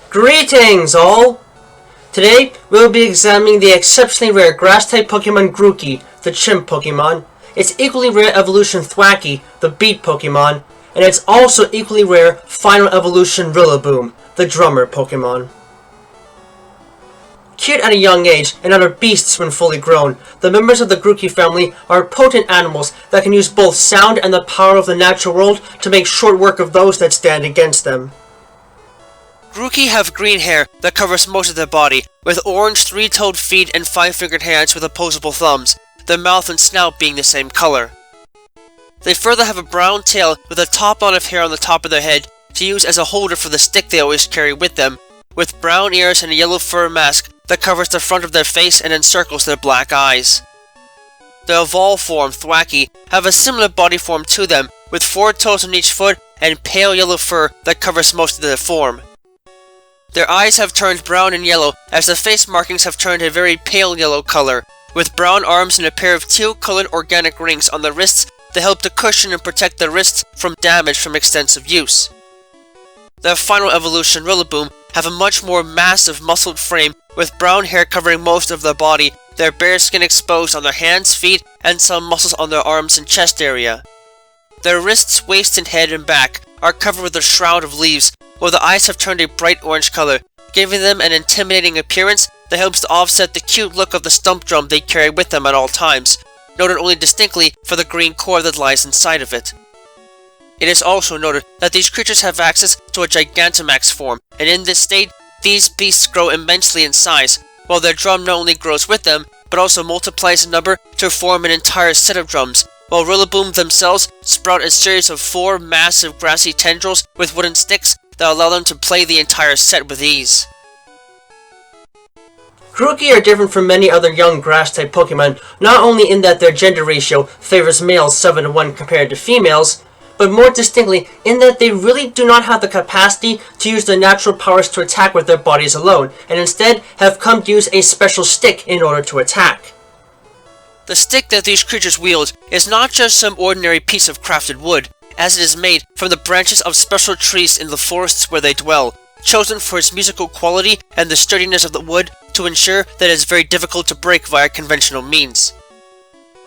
Greetings, all! Today, we'll be examining the exceptionally rare Grass-type Pokemon Grookey, the Chimp Pokémon, its equally rare evolution Thwackey, the Beat Pokémon, and its also equally rare final evolution Rillaboom, the Drummer Pokémon. Cute at a young age and are beasts when fully grown, the members of the Grookey family are potent animals that can use both sound and the power of the natural world to make short work of those that stand against them. Grookey have green hair that covers most of their body, with orange three-toed feet and five-fingered hands with opposable thumbs, their mouth and snout being the same color. They further have a brown tail with a top knot of hair on the top of their head to use as a holder for the stick they always carry with them, with brown ears and a yellow fur mask that covers the front of their face and encircles their black eyes. The evolved form, Thwackey, have a similar body form to them, with 4 toes on each foot and pale yellow fur that covers most of their form. Their eyes have turned brown and yellow, as the face markings have turned a very pale yellow color, with brown arms and a pair of teal-colored organic rings on the wrists that help to cushion and protect the wrists from damage from extensive use. Their final evolution, Rillaboom, have a much more massive muscled frame with brown hair covering most of their body, their bare skin exposed on their hands, feet, and some muscles on their arms and chest area. Their wrists, waist, and head and back are covered with a shroud of leaves, while the eyes have turned a bright orange color, giving them an intimidating appearance that helps to offset the cute look of the stump drum they carry with them at all times, noted only distinctly for the green core that lies inside of it. It is also noted that these creatures have access to a Gigantomax form, and in this state, these beasts grow immensely in size, while their drum not only grows with them, but also multiplies in number to form an entire set of drums, while Rillaboom themselves sprout a series of 4 massive grassy tendrils with wooden sticks that allow them to play the entire set with ease. Grookey are different from many other young grass-type Pokemon, not only in that their gender ratio favors males 7-to-1 compared to females, but more distinctly in that they really do not have the capacity to use their natural powers to attack with their bodies alone, and instead have come to use a special stick in order to attack. The stick that these creatures wield is not just some ordinary piece of crafted wood, as it is made from the branches of special trees in the forests where they dwell, chosen for its musical quality and the sturdiness of the wood to ensure that it is very difficult to break via conventional means.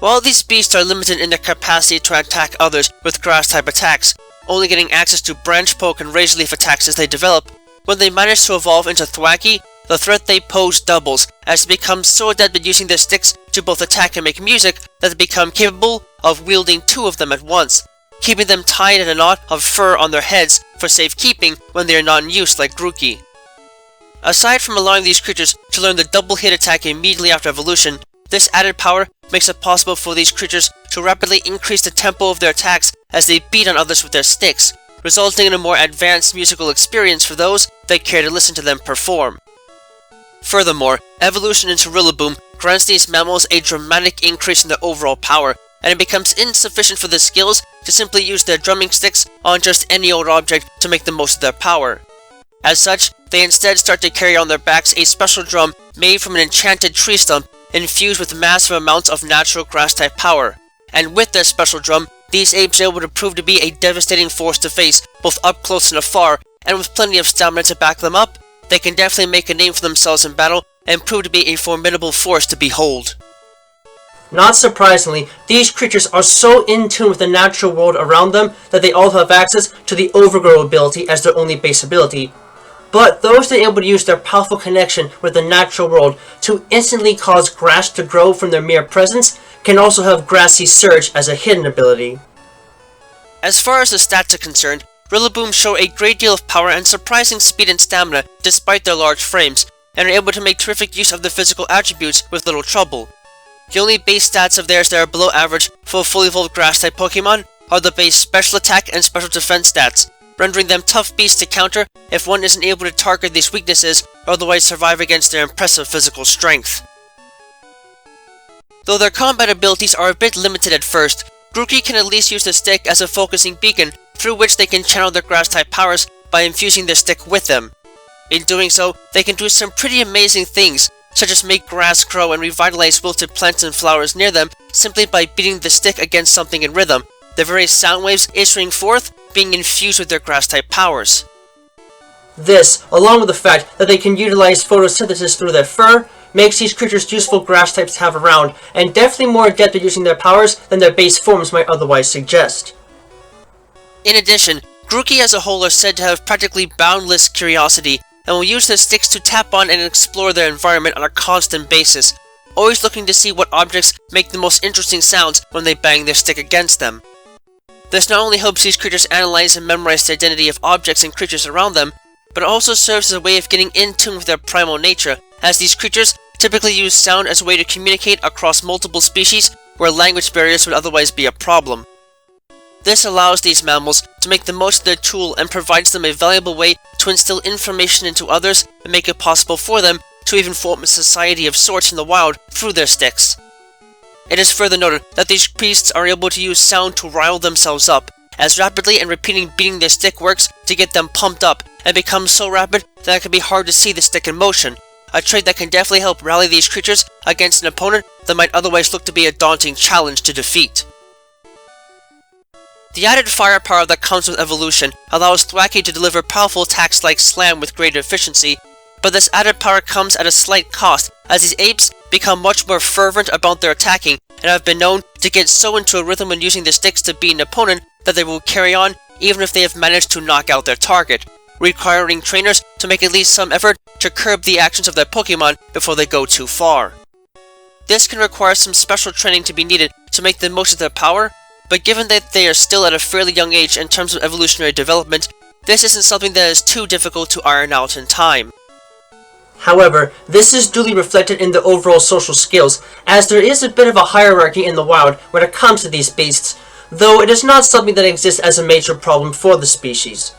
While these beasts are limited in their capacity to attack others with grass-type attacks, only getting access to branch poke and razor leaf attacks as they develop, when they manage to evolve into Thwackey, the threat they pose doubles, as they become so adept at using their sticks to both attack and make music that they become capable of wielding 2 of them at once, keeping them tied in a knot of fur on their heads for safekeeping when they are not in use like Grookey. Aside from allowing these creatures to learn the double hit attack immediately after evolution, this added power makes it possible for these creatures to rapidly increase the tempo of their attacks as they beat on others with their sticks, resulting in a more advanced musical experience for those that care to listen to them perform. Furthermore, evolution into Rillaboom grants these mammals a dramatic increase in their overall power, and it becomes insufficient for the skills to simply use their drumming sticks on just any old object to make the most of their power. As such, they instead start to carry on their backs a special drum made from an enchanted tree stump infused with massive amounts of natural grass-type power. And with their special drum, these apes are able to prove to be a devastating force to face, both up close and afar, and with plenty of stamina to back them up, they can definitely make a name for themselves in battle and prove to be a formidable force to behold. Not surprisingly, these creatures are so in tune with the natural world around them that they all have access to the Overgrow ability as their only base ability. But those that are able to use their powerful connection with the natural world to instantly cause grass to grow from their mere presence can also have Grassy Surge as a hidden ability. As far as the stats are concerned, Rillaboom show a great deal of power and surprising speed and stamina despite their large frames, and are able to make terrific use of the physical attributes with little trouble. The only base stats of theirs that are below average for a fully evolved grass-type Pokemon are the base special attack and special defense stats, rendering them tough beasts to counter if one isn't able to target these weaknesses or otherwise survive against their impressive physical strength. Though their combat abilities are a bit limited at first, Grookey can at least use the stick as a focusing beacon through which they can channel their grass-type powers by infusing their stick with them. In doing so, they can do some pretty amazing things, such as make grass grow and revitalize wilted plants and flowers near them simply by beating the stick against something in rhythm, the various sound waves issuing forth being infused with their grass-type powers. This, along with the fact that they can utilize photosynthesis through their fur, makes these creatures useful grass types to have around, and definitely more adept at using their powers than their base forms might otherwise suggest. In addition, Grookey as a whole are said to have practically boundless curiosity, and will use their sticks to tap on and explore their environment on a constant basis, always looking to see what objects make the most interesting sounds when they bang their stick against them. This not only helps these creatures analyze and memorize the identity of objects and creatures around them, but it also serves as a way of getting in tune with their primal nature, as these creatures typically use sound as a way to communicate across multiple species where language barriers would otherwise be a problem. This allows these mammals to make the most of their tool and provides them a valuable way to instill information into others and make it possible for them to even form a society of sorts in the wild through their sticks. It is further noted that these beasts are able to use sound to rile themselves up, as rapidly and repeating beating their stick works to get them pumped up and become so rapid that it can be hard to see the stick in motion, a trait that can definitely help rally these creatures against an opponent that might otherwise look to be a daunting challenge to defeat. The added firepower that comes with evolution allows Thwackey to deliver powerful attacks like Slam with greater efficiency, but this added power comes at a slight cost, as these apes become much more fervent about their attacking and have been known to get so into a rhythm when using their sticks to beat an opponent that they will carry on even if they have managed to knock out their target, requiring trainers to make at least some effort to curb the actions of their Pokémon before they go too far. This can require some special training to be needed to make the most of their power, but given that they are still at a fairly young age in terms of evolutionary development, this isn't something that is too difficult to iron out in time. However, this is duly reflected in the overall social skills, as there is a bit of a hierarchy in the wild when it comes to these beasts, though it is not something that exists as a major problem for the species.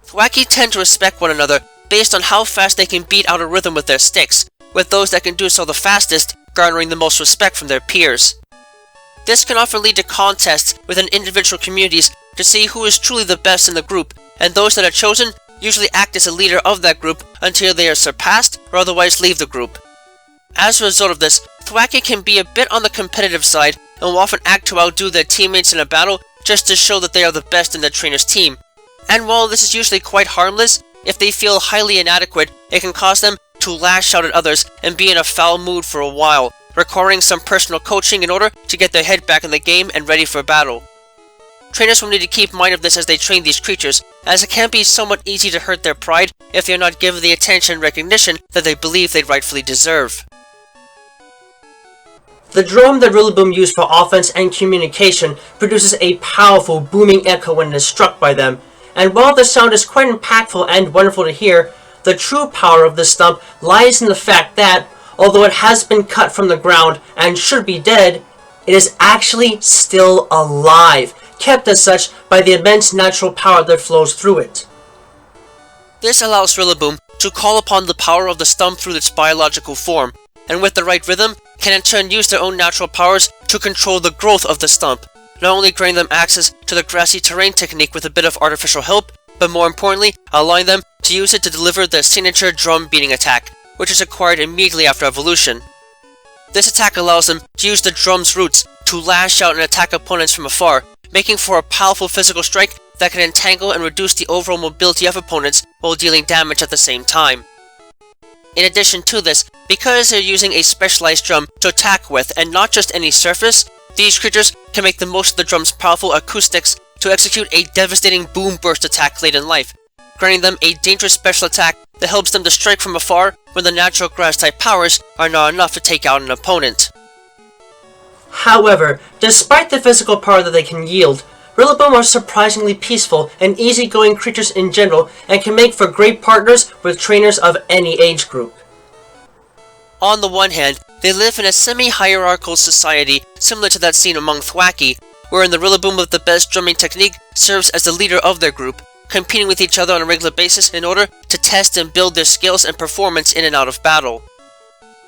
Thwackey tend to respect one another based on how fast they can beat out a rhythm with their sticks, with those that can do so the fastest garnering the most respect from their peers. This can often lead to contests within individual communities to see who is truly the best in the group, and those that are chosen usually act as a leader of that group until they are surpassed or otherwise leave the group. As a result of this, Thwackey can be a bit on the competitive side and will often act to outdo their teammates in a battle just to show that they are the best in their trainer's team. And while this is usually quite harmless, if they feel highly inadequate, it can cause them to lash out at others and be in a foul mood for a while, requiring some personal coaching in order to get their head back in the game and ready for battle. Trainers will need to keep mind of this as they train these creatures, as it can be somewhat easy to hurt their pride if they are not given the attention and recognition that they believe they rightfully deserve. The drum that Rillaboom used for offense and communication produces a powerful booming echo when it is struck by them, and while the sound is quite impactful and wonderful to hear, the true power of this stump lies in the fact that, although it has been cut from the ground and should be dead, it is actually still alive, kept as such by the immense natural power that flows through it. This allows Rillaboom to call upon the power of the stump through its biological form, and with the right rhythm, can in turn use their own natural powers to control the growth of the stump, not only granting them access to the grassy terrain technique with a bit of artificial help, but more importantly, allowing them to use it to deliver their signature drum beating attack, which is acquired immediately after evolution. This attack allows them to use the drum's roots to lash out and attack opponents from afar, making for a powerful physical strike that can entangle and reduce the overall mobility of opponents while dealing damage at the same time. In addition to this, because they're using a specialized drum to attack with and not just any surface, these creatures can make the most of the drum's powerful acoustics to execute a devastating boom burst attack late in life, granting them a dangerous special attack that helps them to strike from afar when the natural grass-type powers are not enough to take out an opponent. However, despite the physical power that they can yield, Rillaboom are surprisingly peaceful and easygoing creatures in general and can make for great partners with trainers of any age group. On the one hand, they live in a semi-hierarchical society similar to that seen among Thwackey, wherein the Rillaboom with the best drumming technique serves as the leader of their group, competing with each other on a regular basis in order to test and build their skills and performance in and out of battle.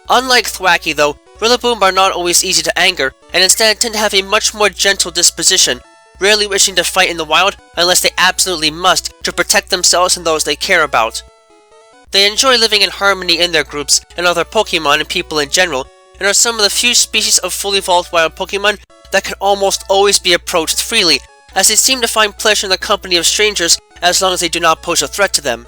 Unlike Thwackey though, Rillaboom are not always easy to anger, and instead tend to have a much more gentle disposition, rarely wishing to fight in the wild unless they absolutely must to protect themselves and those they care about. They enjoy living in harmony in their groups and other Pokémon and people in general, and are some of the few species of fully evolved wild Pokémon that can almost always be approached freely, as they seem to find pleasure in the company of strangers as long as they do not pose a threat to them.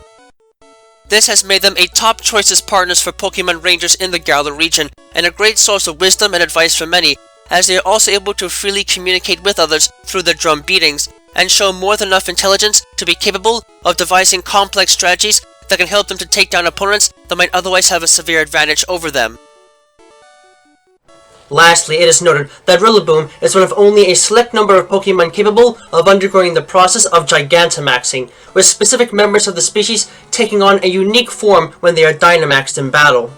This has made them a top choice as partners for Pokemon Rangers in the Galar region, and a great source of wisdom and advice for many, as they are also able to freely communicate with others through their drum beatings, and show more than enough intelligence to be capable of devising complex strategies that can help them to take down opponents that might otherwise have a severe advantage over them. Lastly, it is noted that Rillaboom is one of only a select number of Pokemon capable of undergoing the process of Gigantomaxing, with specific members of the species taking on a unique form when they are Dynamaxed in battle.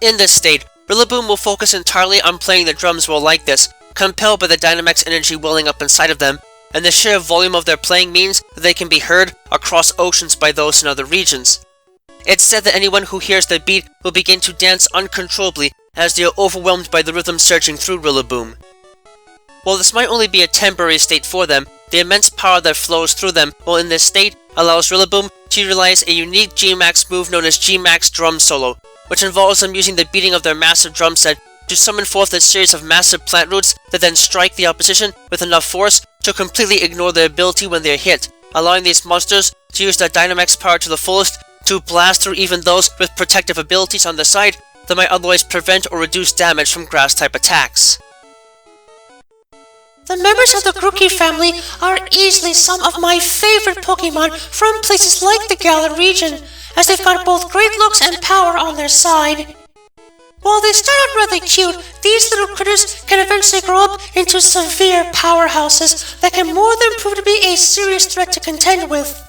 In this state, Rillaboom will focus entirely on playing the drums well like this, compelled by the Dynamax energy welling up inside of them, and the sheer volume of their playing means that they can be heard across oceans by those in other regions. It's said that anyone who hears the beat will begin to dance uncontrollably as they are overwhelmed by the rhythm surging through Rillaboom. While this might only be a temporary state for them, the immense power that flows through them while in this state allows Rillaboom to utilize a unique G-Max move known as G-Max Drum Solo, which involves them using the beating of their massive drum set to summon forth a series of massive plant roots that then strike the opposition with enough force to completely ignore their ability when they are hit, allowing these monsters to use their Dynamax power to the fullest to blast through even those with protective abilities on the side that might otherwise prevent or reduce damage from grass-type attacks. The members of the Grookey family are easily some of my favorite Pokemon from places like the Galar region, as they've got both great looks and power on their side. While they start out rather cute, these little critters can eventually grow up into severe powerhouses that can more than prove to be a serious threat to contend with.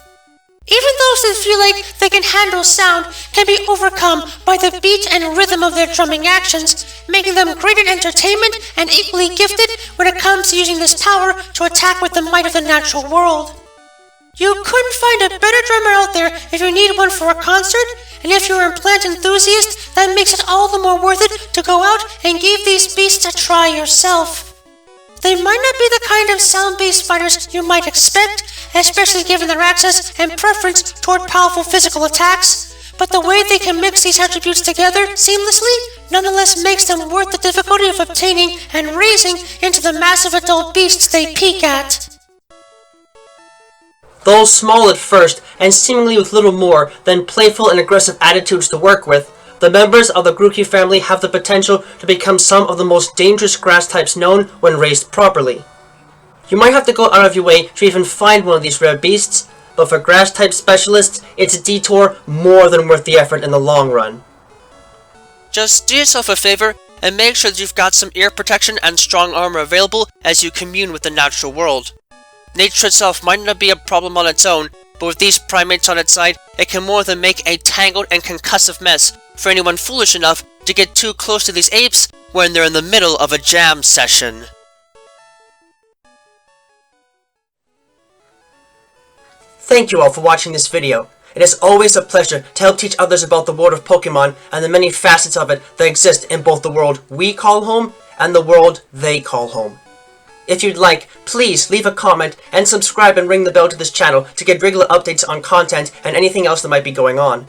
Even those that feel like they can handle sound can be overcome by the beat and rhythm of their drumming actions, making them great at entertainment and equally gifted when it comes to using this power to attack with the might of the natural world. You couldn't find a better drummer out there if you need one for a concert, and if you're a plant enthusiast, that makes it all the more worth it to go out and give these beasts a try yourself. They might not be the kind of sound-based fighters you might expect, especially given their access and preference toward powerful physical attacks, but the way they can mix these attributes together seamlessly nonetheless makes them worth the difficulty of obtaining and raising into the massive adult beasts they peak at. Though small at first, and seemingly with little more than playful and aggressive attitudes to work with, the members of the Grookey family have the potential to become some of the most dangerous grass types known when raised properly. You might have to go out of your way to even find one of these rare beasts, but for grass type specialists, it's a detour more than worth the effort in the long run. Just do yourself a favor and make sure that you've got some ear protection and strong armor available as you commune with the natural world. Nature itself might not be a problem on its own, but with these primates on its side, it can more than make a tangled and concussive mess for anyone foolish enough to get too close to these apes when they're in the middle of a jam session. Thank you all for watching this video. It is always a pleasure to help teach others about the world of Pokemon and the many facets of it that exist in both the world we call home and the world they call home. If you'd like, please leave a comment and subscribe and ring the bell to this channel to get regular updates on content and anything else that might be going on.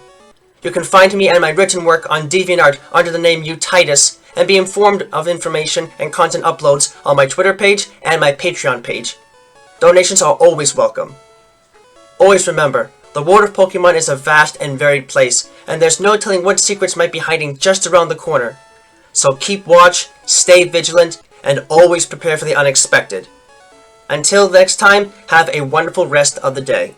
You can find me and my written work on DeviantArt under the name Untitled, and be informed of information and content uploads on my Twitter page and my Patreon page. Donations are always welcome. Always remember, the world of Pokemon is a vast and varied place, and there's no telling what secrets might be hiding just around the corner. So keep watch, stay vigilant, and always prepare for the unexpected. Until next time, have a wonderful rest of the day.